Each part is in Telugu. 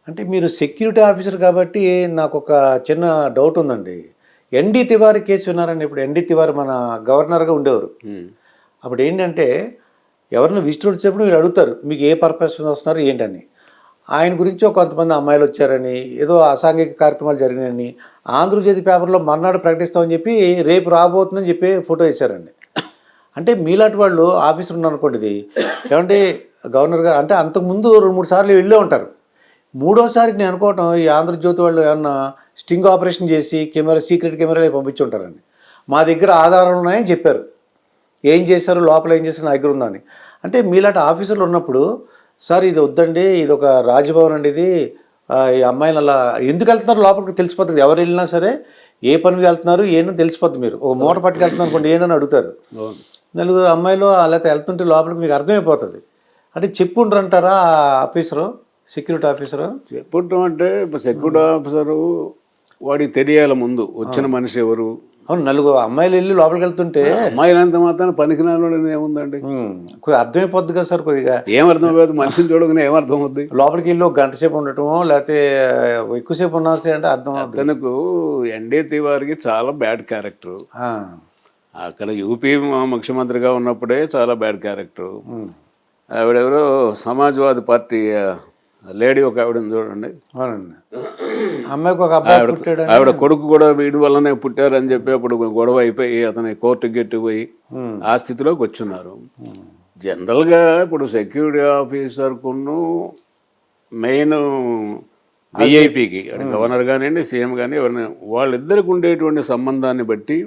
అంటే మీరు సెక్యూరిటీ ఆఫీసర్ కాబట్టి నాకు ఒక చిన్న డౌట్ ఉందండి. ఎన్‌డి తివారీ కేసు విన్నారండి? ఇప్పుడు ఎన్‌డి తివారీ మన గవర్నర్‌గా ఉండేవారు. అప్పుడు ఏంటంటే ఎవరైనా విజిటర్ వచ్చినప్పుడు మీరు అడుగుతారు, మీకు ఏ పర్పస్ మీద వస్తున్నారు ఏంటని. ఆయన గురించి ఒక కొంతమంది అమ్మాయిలు వచ్చారని, ఏదో అసాంఘిక కార్యక్రమాలు జరిగినాయని, ఆంధ్రజ్యోతి పేపర్లో మర్నాడు ప్రకటిస్తామని చెప్పి రేపు రాబోతుందని చెప్పి ఫోటో వేశారండి. అంటే మీలాంటి వాళ్ళు ఆఫీసర్ ఉన్నారనుకోండి, ఇది ఏమంటే గవర్నర్ గారు అంటే అంతకుముందు 2-3 సార్లు వెళ్ళే ఉంటారు. మూడోసారికి నేను అనుకోవటం ఈ ఆంధ్రజ్యోతి వాళ్ళు ఏమన్నా స్టింగ్ ఆపరేషన్ చేసి సీక్రెట్ కెమెరాలు పంపించి ఉంటారండి. మా దగ్గర ఆధారాలు ఉన్నాయని చెప్పారు. ఏం చేశారు, లోపల ఏం చేశారు నా దగ్గర ఉందని. అంటే మీలాంటి ఆఫీసర్లు ఉన్నప్పుడు, సార్ ఇది వద్దండి, ఇది ఒక రాజభవన్ అండి, ఇది ఈ అమ్మాయిని అలా ఎందుకు వెళ్తున్నారు లోపలికి తెలిసిపోతుంది. ఎవరు వెళ్ళినా సరే ఏ పని మీద వెళ్తున్నారు ఏంటని తెలిసిపోద్ది. మీరు ఒక మూట పట్టుకెళ్తున్నారు అనుకోండి, ఏంటని అడుగుతారు. నలుగురు అమ్మాయిలు లేకపోతే వెళ్తుంటే లోపలికి మీకు అర్థమైపోతుంది. అంటే చెప్పుండ్రంటారా ఆ ఆఫీసరు, సెక్యూరిటీ ఆఫీసరు? చెప్పుంటాం అంటే సెక్యూరిటీ ఆఫీసరు వాడికి తెలియాలి ముందు వచ్చిన మనిషి ఎవరు. అవును, నలుగురు అమ్మాయిలు వెళ్ళి లోపలికి వెళ్తుంటే అమ్మాయిలంత మాత్రం పనికినాలో ఏముందండి, కొద్దిగా అర్థమైపోద్ది కదా సార్. కొద్దిగా ఏమర్థం అవుతుంది, మనిషిని చూడగానే ఏమర్థం అవుద్ది. లోపలికి వెళ్ళి ఒక గంట సేపు ఉండటమో లేకపోతే ఎక్కువసేపు ఉన్నా అంటే అర్థం అవుతుంది. తనకు ఎన్‌డి తివారీకి చాలా బ్యాడ్ క్యారెక్టర్. అక్కడ యూపీ ముఖ్యమంత్రిగా ఉన్నప్పుడే చాలా బ్యాడ్ క్యారెక్టర్. ఆవిడెవరో సమాజ్వాదీ పార్టీ లేడీ ఒక ఆవిడ చూడండి, అమ్మాయికి ఒక అబ్బాయి పుట్టాడు, ఆవిడ కొడుకు కూడా వీడి వల్లనే పుట్టారని చెప్పి అప్పుడు గొడవ అయిపోయి అతని కోర్టుకి గెట్టుపోయి ఆ స్థితిలోకి వచ్చున్నారు. జనరల్గా ఇప్పుడు సెక్యూరిటీ ఆఫీసర్కును మెయిన్ విఐపికి గవర్నర్ కానివ్వండి సీఎం కానీ ఎవరైనా వాళ్ళిద్దరికి ఉండేటువంటి సంబంధాన్ని బట్టి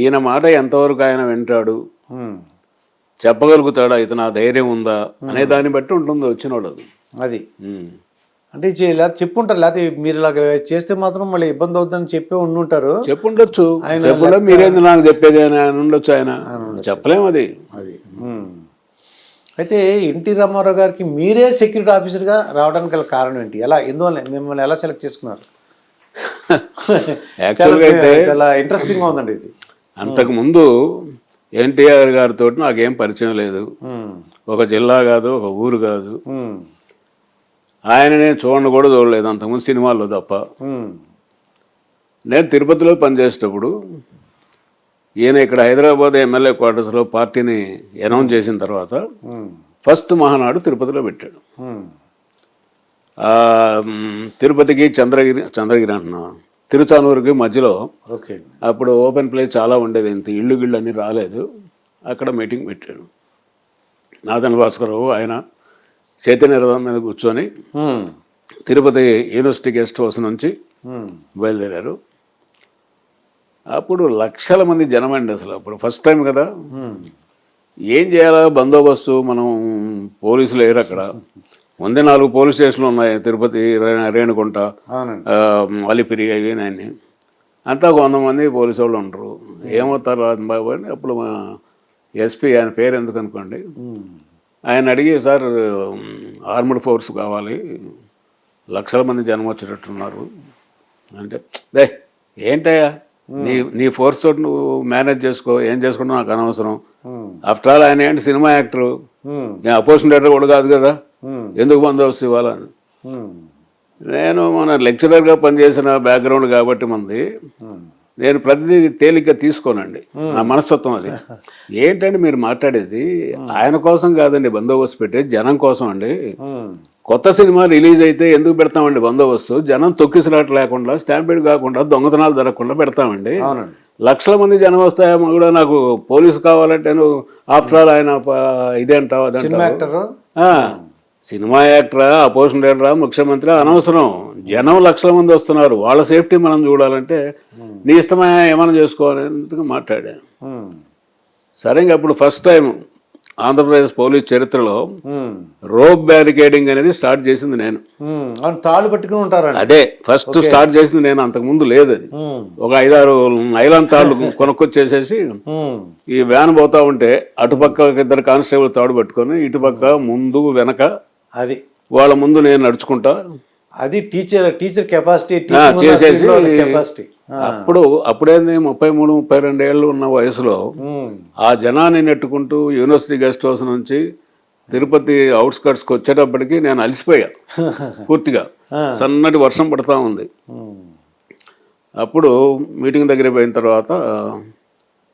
ఈయన మాట ఎంతవరకు ఆయన వింటాడు, చెప్పగలుగుతాడా, ఇతను ఆ ధైర్యం ఉందా అనే దాన్ని బట్టి ఉంటుంది వచ్చిన వాళ్ళది. అది అంటే లేకపోతే చెప్పుంటారు, లేకపోతే మీరు ఇలాగ చేస్తే మాత్రం మళ్ళీ ఇబ్బంది అవుతుందని చెప్పి ఉండుంటారు. చెప్పుండొచ్చు, మీరేంది నాకు చెప్పేది అని ఉండొచ్చు, ఆయన చెప్పలేము అది. అయితే ఎన్టీ రామారావు గారికి మీరే సెక్యూరిటీ ఆఫీసర్గా రావడానికి గల కారణం ఏంటి? ఎందువల్ల మిమ్మల్ని ఎలా సెలెక్ట్ చేసుకున్నారు? యాక్చువల్గా అయితే చాలా ఇంట్రెస్టింగ్గా ఉందండి ఇది. అంతకుముందు ఎన్టీఆర్ గారితో నాకేం పరిచయం లేదు, ఒక జిల్లా కాదు ఒక ఊరు కాదు, ఆయన నేను చూడండి కూడా చూడలేదు అంతకుముందు సినిమాల్లో తప్ప. నేను తిరుపతిలో పనిచేసేటప్పుడు ఈయన ఇక్కడ హైదరాబాద్ ఎమ్మెల్యే క్వార్టర్స్లో పార్టీని అనౌన్స్ చేసిన తర్వాత ఫస్ట్ మహానాడు తిరుపతిలో పెట్టాడు. తిరుపతికి చంద్రగిరి అంటున్నా తిరుచానూరుకి మధ్యలో అప్పుడు ఓపెన్ ప్లేస్ చాలా ఉండేది, ఇంత ఇళ్ళు గిళ్ళు అన్నీ రాలేదు. అక్కడ మీటింగ్ పెట్టాడు. నాదన్ భాస్కరరావు ఆయన చైతన్య రథం మీద కూర్చొని తిరుపతి యూనివర్సిటీ గెస్ట్ హౌస్ నుంచి బయలుదేరారు. అప్పుడు లక్షల మంది జనం అండి, అసలు అప్పుడు ఫస్ట్ టైం కదా. ఏం చేయాలా, బందోబస్తు, మనం పోలీసులు లేరు అక్కడ. ముందే 4 పోలీస్ స్టేషన్లు ఉన్నాయి, తిరుపతి, రేణుగుంట, అలిపిరి, అవి అన్నీ. అంతా 100 మంది పోలీసు వాళ్ళు ఉంటారు. ఏమవుతారు బాబు అని అప్పుడు మా ఎస్పీ, ఆయన పేరు ఎందుకు అనుకోండి, ఆయన అడిగి, సార్ ఆర్మడ్ ఫోర్స్ కావాలి, లక్షల మంది జనం వచ్చేటట్టున్నారు అంటే, ఏంటయ్యా నీ ఫోర్స్ తోటి నువ్వు మేనేజ్ చేసుకో, ఏం చేసుకుంటా నాకు అనవసరం. ఆఫ్టర్ ఆల్ ఆయన ఏంటి సినిమా యాక్టరు, నేను అపోజిషన్ డైరెక్టర్ కూడా కాదు కదా, ఎందుకు బందోబస్తు ఇవ్వాలని. నేను మన లెక్చరర్గా పనిచేసిన బ్యాక్గ్రౌండ్ కాబట్టి మంది నేను ప్రతిదీ తేలిగ్గా తీసుకోనండి, నా మనస్తత్వం అది. ఏంటంటే మీరు మాట్లాడేది ఆయన కోసం కాదండి బందోబస్తు పెట్టేది, జనం కోసం అండి. కొత్త సినిమా రిలీజ్ అయితే ఎందుకు పెడతామండి బందోబస్తు, జనం తొక్కిసలాట లేకుండా, స్టాంపీడ్ కాకుండా, దొంగతనాలు జరగకుండా పెడతామండి. లక్షల మంది జనం వస్తాయేమో కూడా, నాకు పోలీసు కావాలంటే నువ్వు ఆఫ్టర్ ఆల్ ఆయన ఇదే అంటావు అదంటావు. సినిమా యాక్టరా, అపోజిషన్ లీడరా, ముఖ్యమంత్రి అనవసరం, జనం లక్షల మంది వస్తున్నారు, వాళ్ళ సేఫ్టీ మనం చూడాలంటే నీ ఇష్టమే ఏమైనా చేసుకోవాలని మాట్లాడాను. సరే, ఇంకా అప్పుడు ఫస్ట్ టైం ఆంధ్రప్రదేశ్ పోలీస్ చరిత్రలో రోప్ బ్యారికేడింగ్ అనేది స్టార్ట్ చేసింది నేను. తాళ్ళు పట్టుకుని ఉంటారు, అదే ఫస్ట్ స్టార్ట్ చేసింది నేను, అంతకుముందు లేదు అది. ఒక 5-6 నైలాన్ తాళ్ళు కొనుక్కొచ్చేసేసి ఈ వ్యాన్ పోతా ఉంటే అటుపక్క 2 కానిస్టేబుల్ తాడు పట్టుకొని, ఇటుపక్క ముందు వెనక, అది వాళ్ళ ముందు నేను నడుచుకుంటా, అది టీచర్ కెపాసిటీ చేసేసి కెపాసిటీ. అప్పుడేంది 33-32 ఏళ్ళు ఉన్న వయసులో ఆ జనాన్ని నెట్టుకుంటూ యూనివర్సిటీ గెస్ట్ హౌస్ నుంచి తిరుపతి అవుట్స్కట్స్కి వచ్చేటప్పటికి నేను అలసిపోయా పూర్తిగా. సన్నటి వర్షం పడతా ఉంది. అప్పుడు మీటింగ్ దగ్గర పోయిన తర్వాత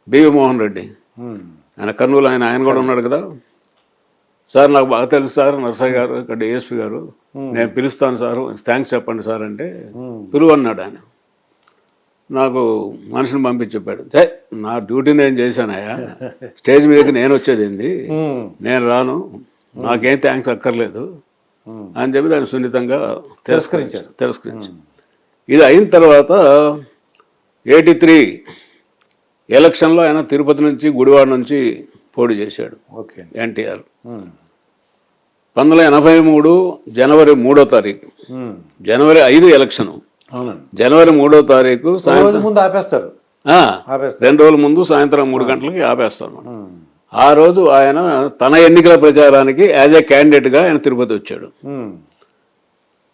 బివి మోహన్ రెడ్డి, ఆయన కర్నూలు, ఆయన కూడా ఉన్నాడు కదా, సార్ నాకు బాగా తెలుసు సార్ నరసయ్య గారు ఇక్కడ డిఎస్పీ గారు, నేను పిలుస్తాను సార్, థ్యాంక్స్ చెప్పండి సార్ అంటే, పిలువు అన్నాడు ఆయన. నాకు మనిషిని పంపించి చెప్పాడు, నా డ్యూటీ నేను చేశానయ్యా, స్టేజ్ మీదకి నేను వచ్చేది ఏంది, నేను రాను, నాకేం థ్యాంక్స్ అక్కర్లేదు అని చెప్పి దాన్ని సున్నితంగా తిరస్కరించారు. ఇది అయిన తర్వాత 83 ఎలక్షన్లో ఆయన తిరుపతి నుంచి గుడివాడ నుంచి పోటీ చేశాడు ఎన్టీఆర్. 1983 జనవరి 3వ తారీఖు, జనవరి 5 ఎలక్షన్, జనవరి 3వ తారీఖు ముందు ఆపేస్తారు, 2 రోజుల ముందు సాయంత్రం 3 గంటలకి ఆపేస్తాను. ఆ రోజు ఆయన తన ఎన్నికల ప్రచారానికి యాజ్ ఏ క్యాండిడేట్గా ఆయన తిరుపతి వచ్చాడు.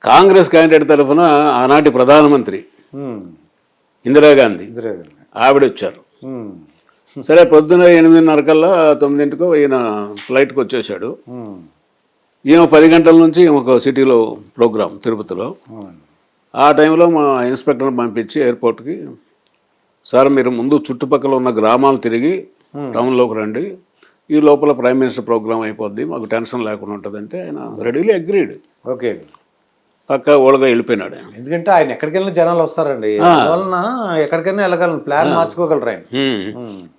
కాంగ్రెస్ క్యాండిడేట్ తరఫున ఆనాటి ప్రధానమంత్రి ఇందిరాగాంధీ ఆవిడ వచ్చారు. సరే పొద్దున 8:30 కల్లా 9 ఈయన ఫ్లైట్కి వచ్చేసాడు. ఈయన 10 గంటల నుంచి ఒక సిటీలో ప్రోగ్రాం తిరుపతిలో. ఆ టైంలో మా ఇన్స్పెక్టర్ని పంపించి ఎయిర్పోర్ట్కి, సార్ మీరు ముందు చుట్టుపక్కల ఉన్న గ్రామాలు తిరిగి టౌన్లోకి రండి, ఈ లోపల ప్రైమ్ మినిస్టర్ ప్రోగ్రామ్ అయిపోద్ది, మాకు టెన్షన్ లేకుండా ఉంటుందంటే ఆయన రెడీలీ అగ్రీడ్. ఓకే, పక్క ఓడగా వెళ్ళిపోయినాడు ఆయన. ఎందుకంటే ఆయన ఎక్కడికి వెళ్ళిన జనాలు వస్తారండి, అందువలన ఎక్కడికైనా వెళ్ళగలను, ప్లాన్ మార్చుకోగలరు ఆయన.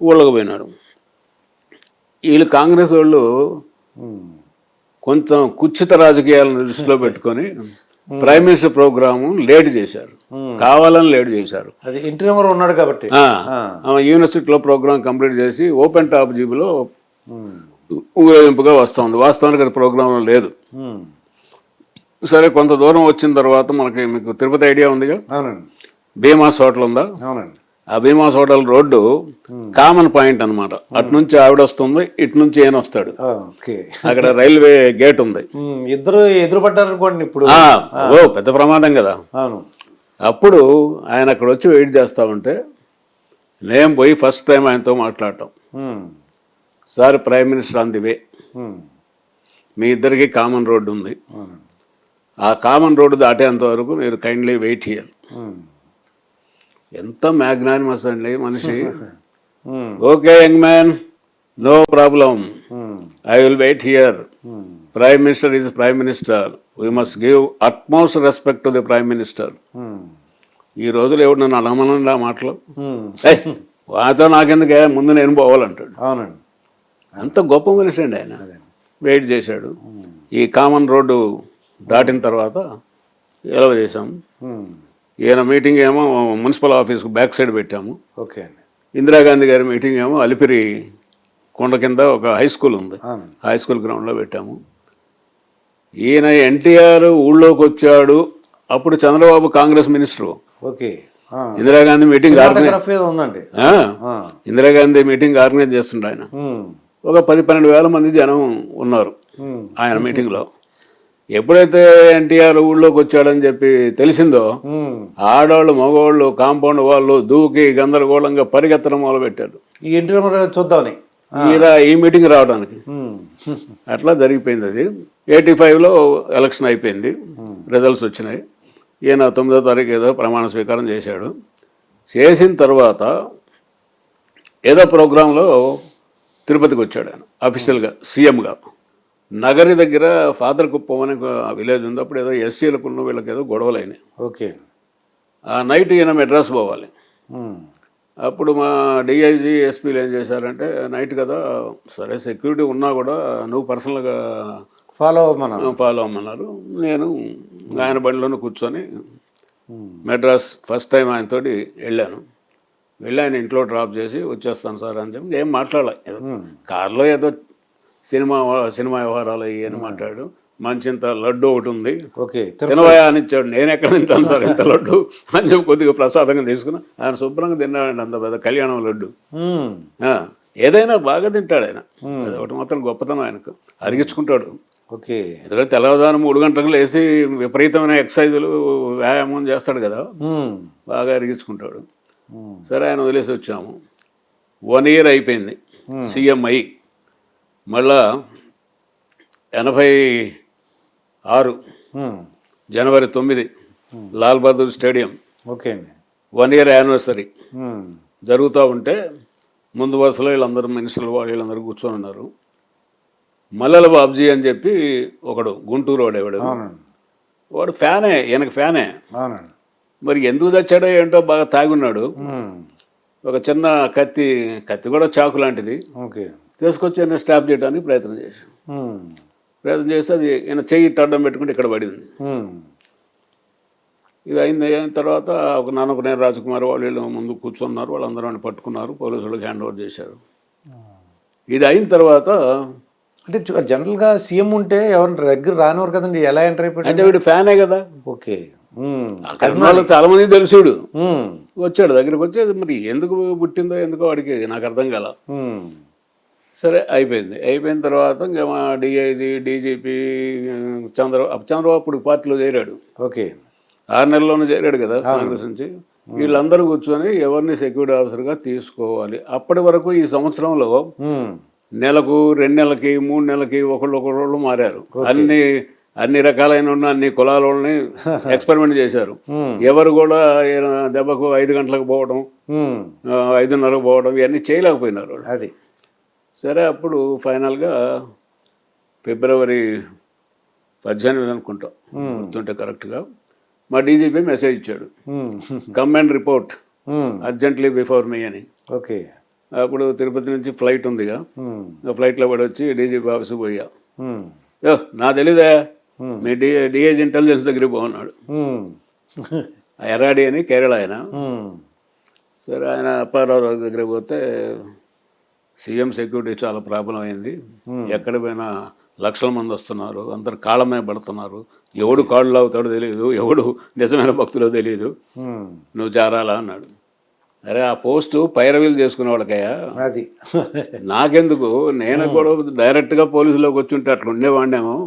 ఊళ్ళకి పోయినాడు. వీళ్ళు కాంగ్రెస్ వాళ్ళు కొంచెం కుచ్చిత రాజకీయాలను దృష్టిలో పెట్టుకొని ప్రైమ్ మినిస్టర్ ప్రోగ్రాము లేట్ చేశారు, కావాలని లేట్ చేశారు. అది ఇంటర్వ్యూ ఉన్నాడు కాబట్టి యూనివర్సిటీలో ప్రోగ్రామ్ కంప్లీట్ చేసి ఓపెన్ టాప్ జీబులో ఊరేగింపుగా వస్తుంది. వాస్తవానికి అది ప్రోగ్రామ్ లేదు. సరే కొంత దూరం వచ్చిన తర్వాత మీకు తిరుపతి ఐడియా ఉందిగా, భీమాస్ హోటల్ ఉందా, ఆ Bhimas hotel road common point అనమాట. అటు నుంచి ఆవిడ వస్తుంది, ఇటు నుంచి ఈయన వస్తాడు. అక్కడ రైల్వే గేట్ ఉంది. ఇద్దరు ఎదురుపడ్డారు అనుకోండి, ఇప్పుడు పెద్ద ప్రమాదం కదా. అప్పుడు ఆయన అక్కడ వచ్చి వెయిట్ చేస్తా ఉంటే నేను పోయి ఫస్ట్ టైం ఆయనతో మాట్లాడటం, sir prime minister on the way, మీ ఇద్దరికి కామన్ రోడ్డు ఉంది, ఆ కామన్ రోడ్డు దాటేంత వరకు మీరు కైండ్లీ వెయిట్ హియర్. ఎంత మ్యాగ్నానిమస్ అండి మనిషి. Okay young man, no problem, I will wait here, prime minister is prime minister, we must give utmost respect to the prime minister. ఈ రోజులు ఎవడు నన్ను అడగమనండి ఆ మాటలు, వాతో నాకెందుకే, ముందు నేను పోవాలంటాడు. అవునండి, అంత గొప్ప మనిషి అండి ఆయన. వెయిట్ చేశాడు. ఈ కామన్ రోడ్డు దాటిన తర్వాత ఎలవ చేసాము. ఈయన మీటింగ్ ఏమో మున్సిపల్ ఆఫీస్కు బ్యాక్ సైడ్ పెట్టాము. ఓకే, ఇందిరాగాంధీ గారి మీటింగ్ ఏమో అలిపిరి కొండ కింద ఒక హై స్కూల్ ఉంది, హై స్కూల్ గ్రౌండ్లో పెట్టాము. ఈయన ఎన్టీఆర్ ఊళ్ళోకి వచ్చాడు, అప్పుడు Chandrababu Congress minister. Okay, Indira Gandhi meeting Indira Gandhi meeting organise చేస్తుండే ఆయన. ఒక 10-12 వేల మంది జనం ఉన్నారు ఆయన మీటింగ్లో. ఎప్పుడైతే ఎన్టీఆర్ ఊళ్ళోకి వచ్చాడని చెప్పి తెలిసిందో ఆడవాళ్ళు మగవాళ్ళు కాంపౌండ్ వాళ్ళు దూకి గందరగోళంగా పరిగెత్తడం మొదలు పెట్టారు ఈ ఇంటర్వ్యూ చూద్దామని, ఈ మీటింగ్ రావడానికి. అట్లా జరిగిపోయింది. అది 85లో ఎలక్షన్ అయిపోయింది, రిజల్ట్స్ వచ్చినాయి. ఈయన 9వ తారీఖు ఏదో ప్రమాణ స్వీకారం చేశాడు. చేసిన తర్వాత ఏదో ప్రోగ్రాంలో తిరుపతికి వచ్చాడు ఆయన అఫీషియల్గా, సీఎంగా. నగరి దగ్గర ఫాదర్ కుప్పం అనే విలేజ్ ఉంది. అప్పుడు ఏదో ఎస్సీలకు వీళ్ళకి ఏదో గొడవలు అయినాయి. ఓకే, ఆ నైట్ ఈయన మెడ్రాస్ పోవాలి. అప్పుడు మా డిఐజీ ఎస్పీలు ఏం చేశారంటే, నైట్ కదా సరే సెక్యూరిటీ ఉన్నా కూడా నువ్వు పర్సనల్గా ఫాలో అవ్వమన్నారు. నేను ఆయన బండిలోనే కూర్చొని మెడ్రాస్ ఫస్ట్ టైం ఆయనతోటి వెళ్ళాను. వెళ్ళి ఆయన ఇంట్లో డ్రాప్ చేసి వచ్చేస్తాను సార్ అని చెప్పి ఏం మాట్లాడలేదు. కార్లో ఏదో సినిమా వ్యవహారాలు అయ్యి మాట్లాడు. మంచింత లడ్డు ఒకటి ఉంది, తినవయా అని ఇచ్చాడు. నేను ఎక్కడ తింటాను సార్ ఇంత లడ్డు అని చెప్పి కొద్దిగా ప్రసాదంగా తీసుకున్నా. ఆయన శుభ్రంగా తిన్నాడండి, అంత పెద్ద కళ్యాణం లడ్డు. ఏదైనా బాగా తింటాడు ఆయన. అది ఒకటి మాత్రం గొప్పతనం ఆయనకు, అరిగించుకుంటాడు. ఓకే, ఎందుకంటే తెల్లవారుజాము 3 గంటలకు లేచి విపరీతమైన ఎక్సర్సైజులు వ్యాయామం చేస్తాడు కదా, బాగా అరిగించుకుంటాడు. సరే ఆయన వదిలేసి వచ్చాము. 1 year అయిపోయింది సీఎం అయ్యి. మళ్ళా 86 జనవరి 9 లాల్ బహదూర్ స్టేడియం ఓకే అండి 1 year యానివర్సరీ జరుగుతూ ఉంటే ముందు వరుసలో వీళ్ళందరూ మినిస్టర్లు వీళ్ళందరూ కూర్చొని ఉన్నారు. మల్లెల బాబ్జీ అని చెప్పి ఒకడు గుంటూరు వాడేవాడు, అవునండి వాడు ఫ్యానే, ఈయనకు ఫ్యానే. అవునండి మరి ఎందుకు తెచ్చాడో ఏంటో బాగా తాగున్నాడు. ఒక చిన్న కత్తి కూడా చాకు లాంటిది ఓకే తీసుకొచ్చి ఆయన స్టాప్ చేయడానికి ప్రయత్నం చేసి అది ఈయన చెయ్యి అడ్డం పెట్టుకుంటే ఇక్కడ పడింది. ఇది అయిన తర్వాత ఒక నాన్నకునేని రాజకుమార్ వాళ్ళు ముందు కూర్చున్నారు, వాళ్ళందరూ ఆయన పట్టుకున్నారు, పోలీసులకు హ్యాండ్ ఓవర్ చేశారు. ఇది అయిన తర్వాత అంటే జనరల్గా సీఎం ఉంటే ఎవరిని దగ్గర రానివారు కదండి, ఎలా ఎంటర్ అయిపోయాడు అంటే వీడు ఫ్యానే కదా. ఓకే అక్కడ వాళ్ళు చాలా మంది తెలుసుడు వచ్చాడు దగ్గరికి వచ్చి, అది మరి ఎందుకు పుట్టిందో ఎందుకో వాడికి నాకు అర్థం కాల. సరే అయిపోయిన తర్వాత ఇంకా మా డిఐజీ డీజీపీ చంద్రబాబు ఇప్పుడు పార్టీలో చేరాడు. ఓకే 6 నెలల్లోనే చేరాడు కదా కాంగ్రెస్ నుంచి. వీళ్ళందరూ కూర్చొని ఎవరిని సెక్యూరిటీ ఆఫీసర్గా తీసుకోవాలి. అప్పటి వరకు ఈ సంవత్సరంలో నెలకు 2 నెలలకి 3 నెలలకి ఒకళ్ళు మారారు. అన్ని రకాలైన అన్ని కులాల వాళ్ళని ఎక్స్పెరిమెంట్ చేశారు. ఎవరు కూడా దెబ్బకు 5 గంటలకు పోవడం 5:30కు పోవడం ఇవన్నీ చేయలేకపోయినారు. అది సరే అప్పుడు ఫైనల్గా ఫిబ్రవరి 18 అనుకుంటాం గుర్తుంటే కరెక్ట్గా, మా డీజీపీ మెసేజ్ ఇచ్చాడు, come and report urgently before me అని. ఓకే అప్పుడు తిరుపతి నుంచి ఫ్లైట్ ఉందిగా, ఫ్లైట్లో పడి వచ్చి డీజీపీ ఆఫీస్కి పోయా. నా తెలీదా, మీ డిఐజీ ఇంటెలిజెన్స్ దగ్గరికి పోన్నాడు. ఎర్రాడి అని కేరళ ఆయన. సరే ఆయన అప్పారావు దగ్గరికి పోతే సీఎం సెక్యూరిటీ చాలా ప్రాబ్లం అయింది, ఎక్కడ పోయినా లక్షల మంది వస్తున్నారు, అందరు కాళ్ళ మీద పడుతున్నారు, ఎవడు కాళ్ళు అవుతాడో తెలియదు, ఎవడు నిజమైన భక్తులో తెలియదు, నువ్వు జారాలా అన్నాడు. అరే ఆ పోస్టు పైరవీలు చేసుకునే వాళ్ళకయ్యా, అది నాకెందుకు, నేను కూడా డైరెక్ట్గా పోలీసులోకి వచ్చి ఉంటే అట్లా ఉండేవాడినేమో,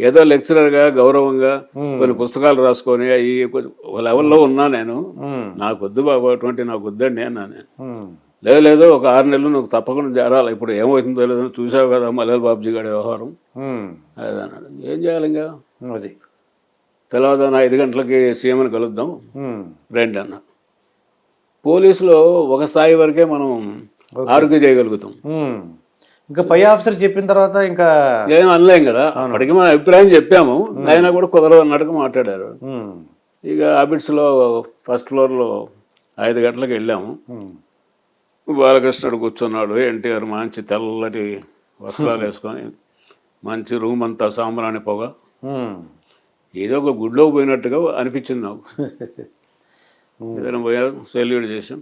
ఏదో లెక్చరర్గా గౌరవంగా కొన్ని పుస్తకాలు రాసుకొని అవి లెవెల్లో ఉన్నా నేను, నాకు వద్దు బాబు అటువంటి, నాకు వద్దండి అన్నా నేను. లేదు ఒక 6 నెలలు నువ్వు తప్పకుండా జారాలి, ఇప్పుడు ఏమవుతుందో లేదో చూసావు కదా మల్లెల బాబ్జీ గారి వ్యవహారం అది అన్నాడు. ఏం చేయాలి ఇంకా, అది తెల్లవారుజామున 5 గంటలకి సీఎంని కలుద్దాం రండి అన్న. పోలీసులో ఒక స్థాయి వరకే మనం ఆరోగ్యం చేయగలుగుతాం, ఇంకా పై ఆఫీసర్ చెప్పిన తర్వాత ఇంకా ఏం అనలేం కదా. అప్పటికి మన అభిప్రాయం చెప్పాము, ఆయన కూడా కుదరదు అన్నట్టుగా మాట్లాడారు. ఇక హ్యాబిట్స్లో ఫస్ట్ ఫ్లోర్లో 5 గంటలకు వెళ్ళాము. బాలకృష్ణుడు కూర్చున్నాడు, ఎన్టీఆర్ మంచి తెల్లటి వస్త్రాలు వేసుకొని, మంచి రూమ్ అంతా సాంబ్రాణి పొగ, ఏదో ఒక గుడిలో పోయినట్టుగా అనిపించింది నాకు. ఏదైనా పోయా సెల్యూట్ చేసాం.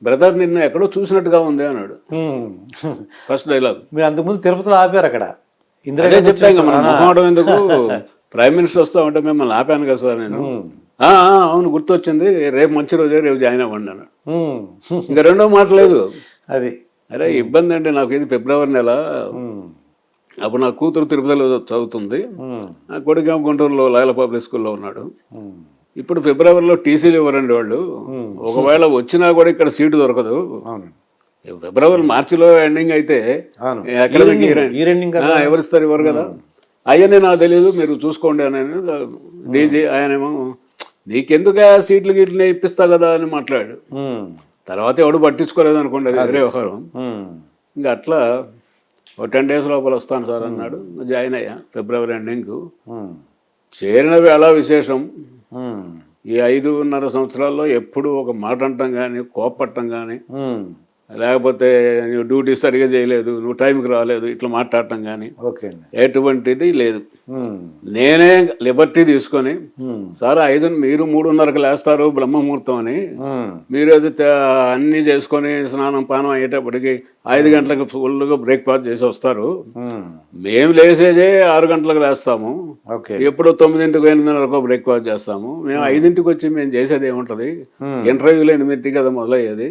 బ్రదర్ నిన్న ఎక్కడో చూసినట్టుగా ఉంది అన్నాడు ఫస్ట్ డైలాగ్. మీరు అంతకుముందు తిరుపతిలో ఆపారు అక్కడ, ఇందులో చెప్తాం మనం మొహమాటం ఎందుకు, ప్రైమ్ మినిస్టర్ వస్తా ఉంటే మిమ్మల్ని ఆపాను కదా సార్ నేను. అవును గుర్తొచ్చింది, రేపు మంచి రోజే, రేపు జాయిన్ అవ్వండి అన్నాడు. ఇంకా రెండో మాట లేదు. అది అరే ఇబ్బంది అంటే నాకు ఇది ఫిబ్రవరి నెల, అప్పుడు నా కూతురు తిరుపతిలో చదువుతుంది, నా కొడుకు గుంటూరులో లాయల పబ్లిక్ స్కూల్లో ఉన్నాడు. ఇప్పుడు ఫిబ్రవరిలో టీసీలు ఇవ్వరండి వాళ్ళు, ఒకవేళ వచ్చినా కూడా ఇక్కడ సీటు దొరకదు. మార్చిలో ఎండింగ్ అయితే అకాడమిక్ ఎవరిస్తారు ఇవ్వరు కదా. అయ్యనే నాకు తెలియదు, మీరు చూసుకోండి అని డీజీ. ఆయనేమో నీకెందుకు సీట్లు గీట్లు ఇప్పిస్తా కదా అని మాట్లాడాడు. తర్వాత ఎవడు పట్టించుకోలేదు అనుకోండి, అది వేరే వ్యవహారం. ఇంకా అట్లా ఒక 10 days లోపల వస్తాను సార్ అన్నాడు. జాయిన్ అయ్యా ఫిబ్రవరి ఎండింగ్. చేరినవి అలా విశేషం. ఈ 5.5 సంవత్సరాల్లో ఎప్పుడు ఒక మాట అంటాం కానీ, కోప్పట్టం కానీ, లేకపోతే నువ్వు డ్యూటీ సరిగా చేయలేదు, నువ్వు టైంకి రాలేదు, ఇట్లా మాట్లాడటం కానీ ఎటువంటిది లేదు. నేనే లిబర్టీ తీసుకొని, సార్ మీరు 3:30కి లేస్తారు బ్రహ్మముహూర్తం అని, మీరు అది అన్నీ చేసుకొని స్నానం పానం అయ్యేటప్పటికి 5 గంటలకు ఫుల్గా బ్రేక్ఫాస్ట్ చేసి వస్తారు. మేము లేసేదే 6 గంటలకు లేస్తాము, ఎప్పుడో 9ంటికి 8:30కో బ్రేక్ఫాస్ట్ చేస్తాము. మేము 5ంటికి వచ్చి మేము చేసేది ఏముంటది, ఇంటర్వ్యూలో 8ంటికి కదా మొదలయ్యేది,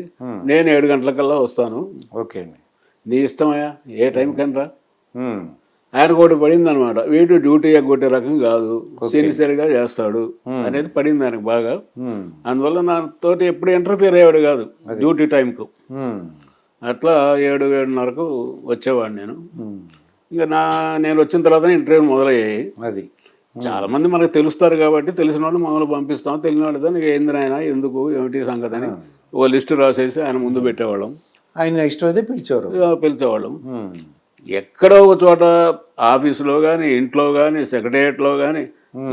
నేను 7 గంటలకల్లా వస్తాను, ఓకే నీ ఇష్టమయ్యా ఏ టైం కనరా. ఆయన కూడా పడింది అనమాట, వీడు డ్యూటీ ఎగ్గొట్టే రకం కాదు, సిన్సియర్గా చేస్తాడు అనేది పడింది ఆయనకు బాగా. అందువల్ల నాతోటి ఎప్పుడు ఇంటర్ఫియర్ అయ్యాడు కాదు డ్యూటీ టైంకు. అట్లా 7-7:30కు వచ్చేవాడు నేను. ఇంకా నేను వచ్చిన తర్వాత ఇంటర్వ్యూ మొదలయ్యాయి. అది చాలా మంది మనకు తెలుస్తారు కాబట్టి తెలిసిన వాళ్ళు మమ్మల్ని పంపిస్తాం, తెలియని వాళ్ళతో నీకు ఏంది నాయన ఎందుకు ఏమిటి సంగతి అని ఓ లిస్టు రాసేసి ఆయన ముందు పెట్టేవాళ్ళం, ఆయన నెక్స్ట్ అయితే పిలిచేవారు. పిలిచేవాళ్ళం. ఎక్కడో ఒక చోట ఆఫీసులో కానీ, ఇంట్లో కానీ, సెక్రటేరియట్లో కానీ,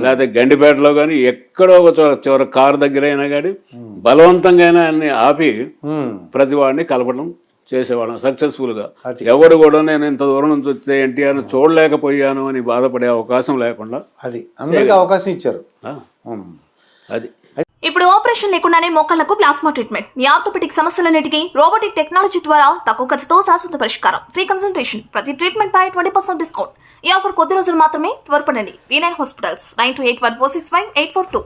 లేకపోతే గండిపేటలో కానీ, ఎక్కడో ఒక చోట చివరి కారు దగ్గర అయినా కానీ బలవంతంగా అయినా అన్ని ఆపి ప్రతి వాడిని కలపడం చేసేవాళ్ళం సక్సెస్ఫుల్గా. ఎవరు కూడా నేను ఇంత దూరం నుంచి వస్తే ఎన్టీఆర్ని చూడలేకపోయాను అని బాధపడే అవకాశం లేకుండా అది అందరికీ అవకాశం ఇచ్చారు. అది ఇప్పుడు ఆపరేషన్ లేకుండానే మోకాళ్లకు ప్లాస్మా ట్రీట్మెంట్. మీ ఆర్థోపెటిక్ సమస్యలన్నిటికీ రోబోటిక్ టెక్నాలజీ ద్వారా తక్కువ ఖర్చుతో శాశ్వత పరిష్కారం. Free consultation. ప్రతి ట్రీట్మెంట్ పై 20% డిస్కౌంట్. ఈ ఆఫర్ కొద్ది రోజులు మాత్రమే. త్వరపడండి. V9 hospitals 9281465842.